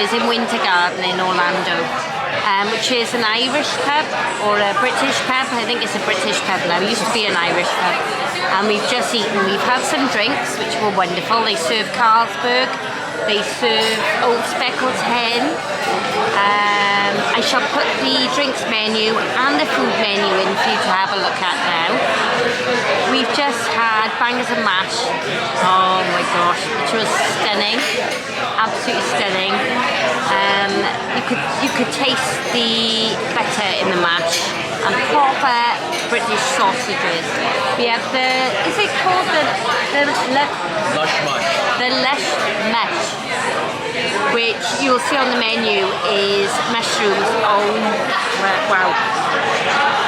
Bridges in Winter Garden in Orlando, which is an Irish pub or a British pub. I think it's a British pub now. It used to be an Irish pub. And we've just eaten. We've had some drinks, which were wonderful. They serve Carlsberg. They serve Old Speckled Hen. I shall put the drinks menu and the food menu in for you to have a look at now. We've just had bangers and mash. Oh my gosh, which was stunning, absolutely stunning. You could taste the butter in the mash and proper British sausages. We have is it called the lush mush? The lush mush, which you'll see on the menu is mushrooms. Oh wow.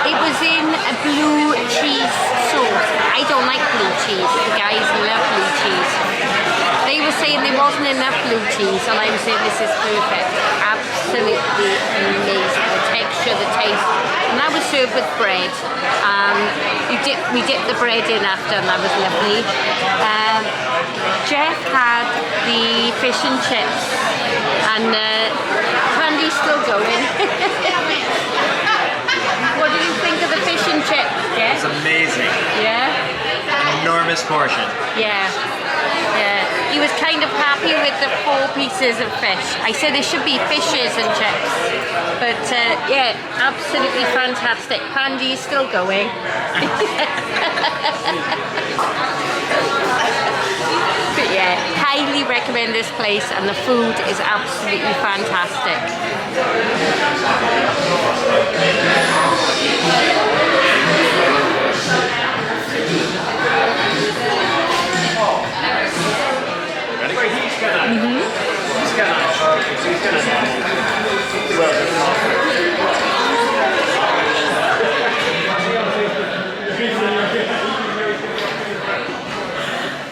It was in a blue cheese sauce. I don't like blue cheese. The guys love blue cheese. They were saying there wasn't enough blue cheese, and I was saying this is perfect. Absolutely amazing. The texture, the taste. And that was served with bread. We dipped the bread in after, and that was lovely. Jeff had the fish and chips, and Candy's still going. What did you think of the fish and chips, Jeff? It's amazing. Yeah? An enormous portion. Yeah. Yeah. He was kind of happy with the 4 pieces of fish. I said there should be fishes and chips. But yeah, absolutely fantastic. Pandy's still going. But yeah, highly recommend this place, and the food is absolutely fantastic.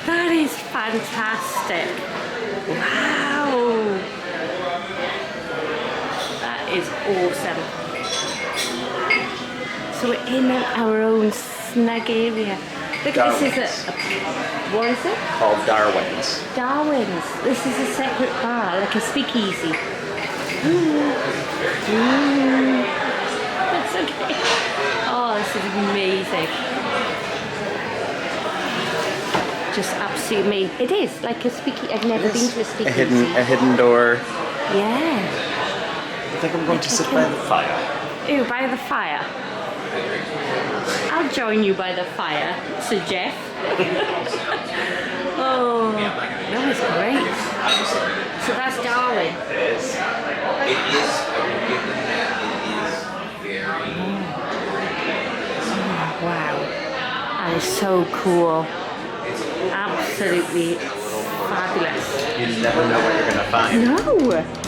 That is fantastic. Wow. That is awesome. So we're in our own snug area. Look, Darwin's. this is what is it? Called Darwin's. Darwin's. This is a separate bar, like a speakeasy. That's okay. Oh, this is amazing. Just absolutely amazing. It is like a speakeasy. I've never been to a speakeasy. A hidden door. Yeah. I think I'm going to sit by the fire. Ew, by the fire. I'll join you by the fire, Sir Jeff. Oh, that was great. So that's Darwin. It is. Wow, that is so cool. Absolutely fabulous. You never know what you're going to find. No.